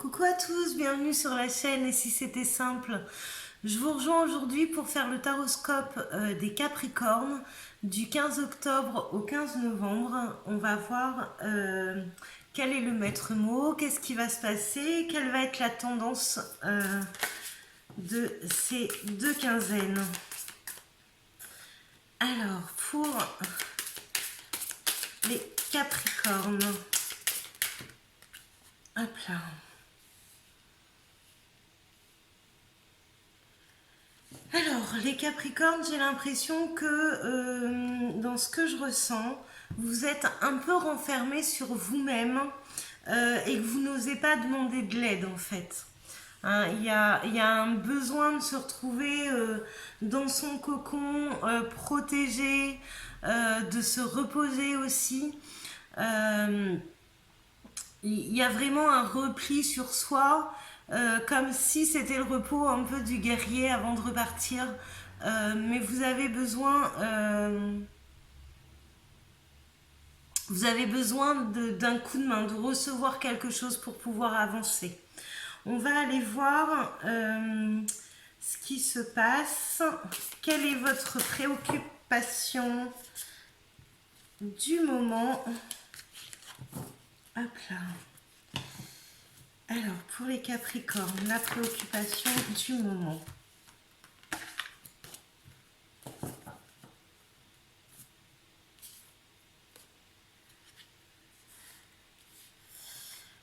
Coucou à tous, bienvenue sur la chaîne Et si c'était simple. Je vous rejoins aujourd'hui pour faire le taroscope des Capricornes du 15 octobre au 15 novembre. On va voir quel est le maître mot, qu'est-ce qui va se passer, quelle va être la tendance de ces deux quinzaines. Alors, pour les Capricornes, hop là. Alors, les Capricornes, j'ai l'impression que dans ce que je ressens, vous êtes un peu renfermés sur vous-même et que vous n'osez pas demander de l'aide en fait. Hein, il y a un besoin de se retrouver dans son cocon, protégé, de se reposer aussi. Il y a vraiment un repli sur soi, comme si c'était le repos un peu du guerrier avant de repartir. Mais vous avez besoin d'un coup de main, de recevoir quelque chose pour pouvoir avancer. On va aller voir ce qui se passe. Quelle est votre préoccupation du moment? Hop là. Alors, pour les Capricornes, la préoccupation du moment.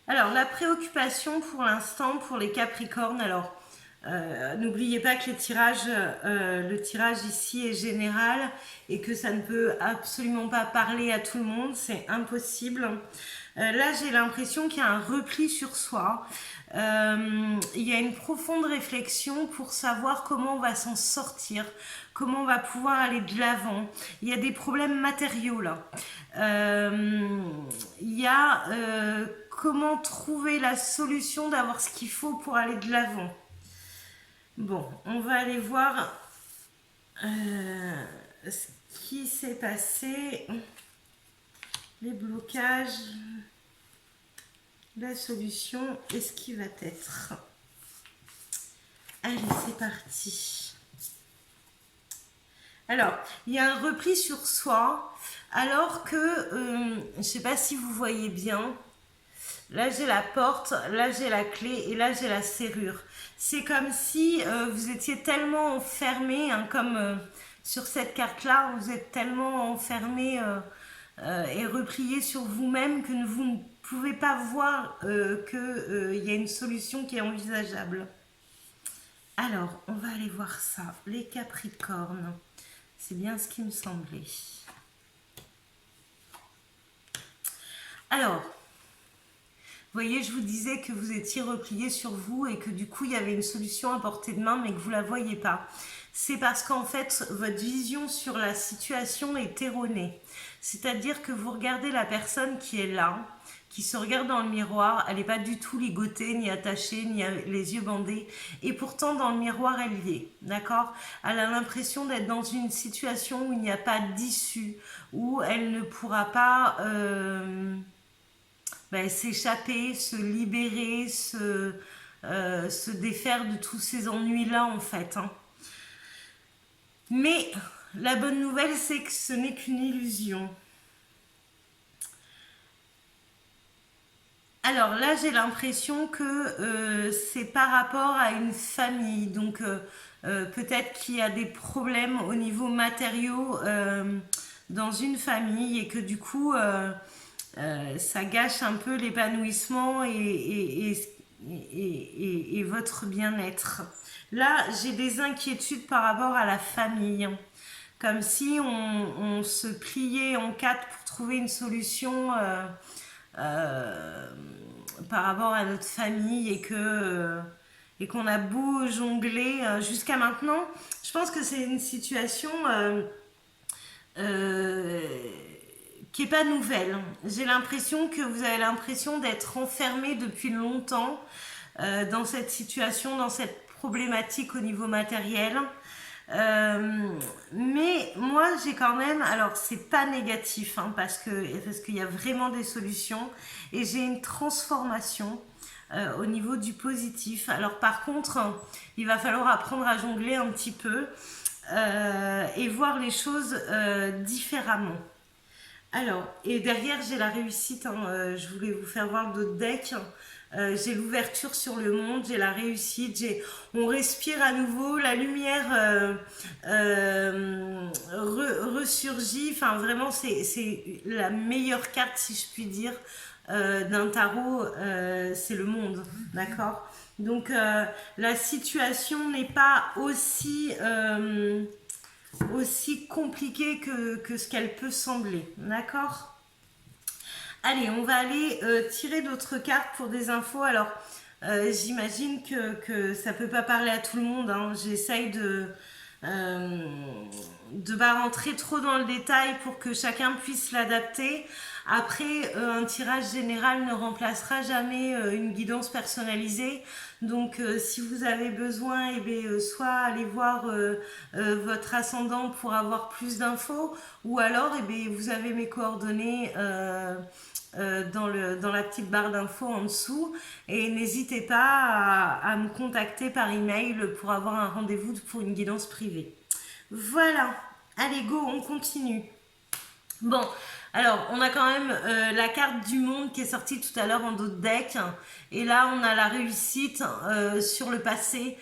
Alors, la préoccupation pour l'instant, pour les Capricornes, alors, n'oubliez pas que le tirage ici est général et que ça ne peut absolument pas parler à tout le monde, c'est impossible. Là, j'ai l'impression qu'il y a un repli sur soi. Il y a une profonde réflexion pour savoir comment on va s'en sortir, comment on va pouvoir aller de l'avant. Il y a des problèmes matériaux là. Il y a comment trouver la solution d'avoir ce qu'il faut pour aller de l'avant. Bon, on va aller voir ce qui s'est passé, les blocages, la solution et ce qui va être. Allez, c'est parti. Alors, il y a un repli sur soi, alors que, je ne sais pas si vous voyez bien, là j'ai la porte, là j'ai la clé et là j'ai la serrure. C'est comme si vous étiez tellement enfermé, hein, comme sur cette carte-là, vous êtes tellement enfermé et replié sur vous-même que vous ne pouvez pas voir qu'il y a une solution qui est envisageable. Alors, on va aller voir ça. Les Capricornes, c'est bien ce qui me semblait. Alors, vous voyez, je vous disais que vous étiez replié sur vous et que du coup, il y avait une solution à portée de main, mais que vous ne la voyez pas. C'est parce qu'en fait, votre vision sur la situation est erronée. C'est-à-dire que vous regardez la personne qui est là, qui se regarde dans le miroir, elle n'est pas du tout ligotée, ni attachée, ni les yeux bandés. Et pourtant, dans le miroir, elle y est. D'accord? Elle a l'impression d'être dans une situation où il n'y a pas d'issue, où elle ne pourra pas... s'échapper, se libérer, se défaire de tous ces ennuis-là en fait. Hein. Mais la bonne nouvelle, c'est que ce n'est qu'une illusion. Alors là, j'ai l'impression que c'est par rapport à une famille. Donc peut-être qu'il y a des problèmes au niveau matériaux dans une famille et que du coup... ça gâche un peu l'épanouissement et votre bien-être. Là, j'ai des inquiétudes par rapport à la famille. Comme si on se pliait en quatre pour trouver une solution par rapport à notre famille et qu'on a beau jongler jusqu'à maintenant. Je pense que c'est une situation... qui n'est pas nouvelle. J'ai l'impression que vous avez l'impression d'être enfermé depuis longtemps dans cette situation, dans cette problématique au niveau matériel. Mais moi j'ai quand même, alors c'est pas négatif hein, parce qu'il y a vraiment des solutions et j'ai une transformation au niveau du positif. Alors par contre, il va falloir apprendre à jongler un petit peu et voir les choses différemment. Alors, et derrière, j'ai la réussite. Je voulais vous faire voir d'autres decks. J'ai l'ouverture sur le monde, j'ai la réussite, on respire à nouveau, la lumière ressurgit. Enfin, vraiment, c'est la meilleure carte, si je puis dire, d'un tarot. C'est le monde, d'accord? Donc, la situation n'est pas aussi compliquée que ce qu'elle peut sembler, d'accord? Allez, on va aller tirer d'autres cartes pour des infos. Alors, j'imagine que ça peut pas parler à tout le monde, hein. J'essaye de pas rentrer trop dans le détail pour que chacun puisse l'adapter. Après, un tirage général ne remplacera jamais une guidance personnalisée. Donc, si vous avez besoin, eh bien, soit allez voir votre ascendant pour avoir plus d'infos, ou alors, eh bien, vous avez mes coordonnées dans la petite barre d'infos en dessous. Et n'hésitez pas à me contacter par email pour avoir un rendez-vous pour une guidance privée. Voilà. Allez, go, on continue. Bon, alors, on a quand même la carte du monde qui est sortie tout à l'heure en d'autres decks. Et là, on a la réussite sur le passé,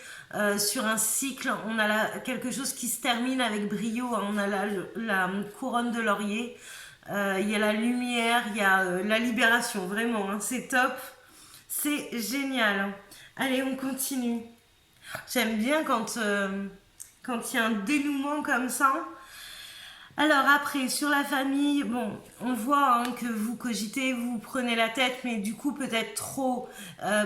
sur un cycle. On a quelque chose qui se termine avec brio. On a la couronne de laurier. Il y a la lumière, il y a la libération. Vraiment, hein, c'est top. C'est génial. Allez, on continue. J'aime bien quand il y a un dénouement comme ça. Alors après, sur la famille, bon, on voit hein, que vous cogitez, vous prenez la tête, mais du coup peut-être trop,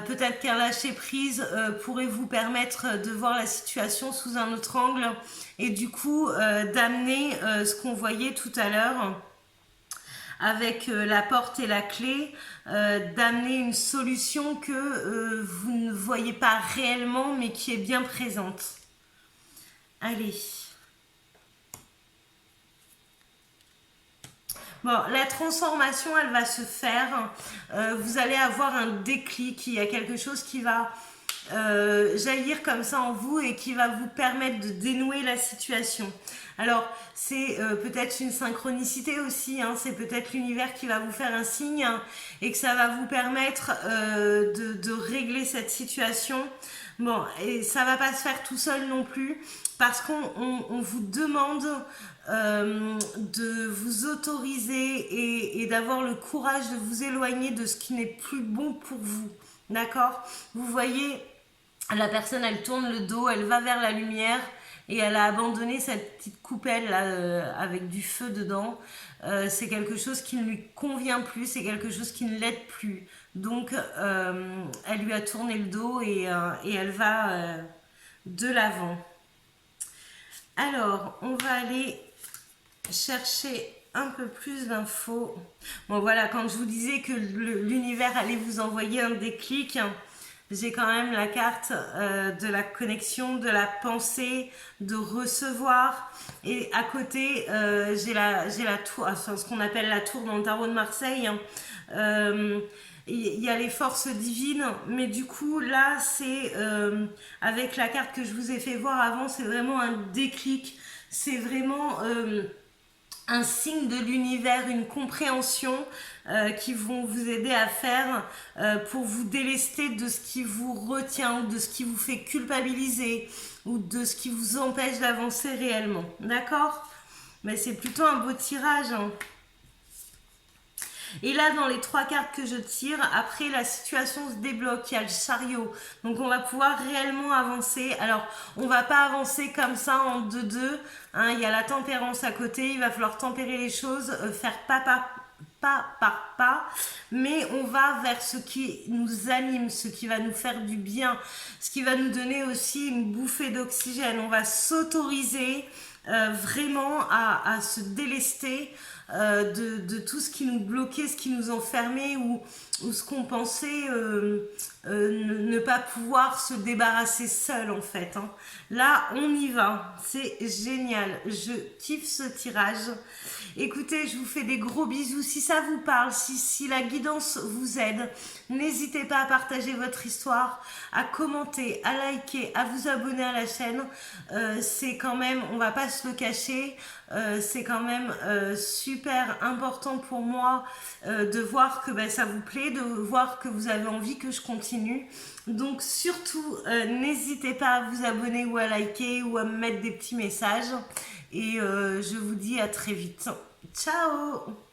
peut-être qu'un lâcher-prise pourrait vous permettre de voir la situation sous un autre angle et du coup d'amener ce qu'on voyait tout à l'heure avec la porte et la clé, d'amener une solution que vous ne voyez pas réellement mais qui est bien présente. Allez. Bon, la transformation, elle va se faire. Vous allez avoir un déclic. Il y a quelque chose qui va jaillir comme ça en vous et qui va vous permettre de dénouer la situation. Alors, c'est peut-être une synchronicité aussi. Hein, c'est peut-être l'univers qui va vous faire un signe hein, et que ça va vous permettre de régler cette situation. Bon, et ça va pas se faire tout seul non plus parce qu'on vous demande de vous autoriser et d'avoir le courage de vous éloigner de ce qui n'est plus bon pour vous. D'accord? Vous voyez, la personne, elle tourne le dos, elle va vers la lumière et elle a abandonné cette petite coupelle là, avec du feu dedans. C'est quelque chose qui ne lui convient plus, c'est quelque chose qui ne l'aide plus. Donc, elle lui a tourné le dos et elle va de l'avant. Alors, on va aller chercher un peu plus d'infos. Bon, voilà, quand je vous disais que l'univers allait vous envoyer un déclic, j'ai quand même la carte de la connexion, de la pensée, de recevoir. Et à côté, j'ai la tour, enfin, ce qu'on appelle la tour dans le tarot de Marseille. Il y a les forces divines, mais du coup là c'est avec la carte que je vous ai fait voir avant, c'est vraiment un déclic, c'est vraiment un signe de l'univers, une compréhension qui vont vous aider à faire pour vous délester de ce qui vous retient ou de ce qui vous fait culpabiliser ou de ce qui vous empêche d'avancer réellement, d'accord? Mais c'est plutôt un beau tirage hein. Et là, dans les 3 cartes que je tire, après la situation se débloque, il y a le chariot. Donc on va pouvoir réellement avancer. Alors, on va pas avancer comme ça en 2-2. Hein, il y a la tempérance à côté, il va falloir tempérer les choses, faire pas par pas, mais on va vers ce qui nous anime, ce qui va nous faire du bien, ce qui va nous donner aussi une bouffée d'oxygène. On va s'autoriser vraiment à se délester de tout ce qui nous bloquait, ce qui nous enfermait ou ce qu'on pensait ne pas pouvoir se débarrasser seul en fait. Hein. Là, on y va. C'est génial. Je kiffe ce tirage. Écoutez, je vous fais des gros bisous. Si ça vous parle, si la guidance vous aide, n'hésitez pas à partager votre histoire, à commenter, à liker, à vous abonner à la chaîne. C'est quand même, on va pas se le cacher, c'est quand même super important pour moi de voir que ça vous plaît, de voir que vous avez envie que je continue. Donc surtout, n'hésitez pas à vous abonner ou à liker ou à me mettre des petits messages. Et je vous dis à très vite. Ciao!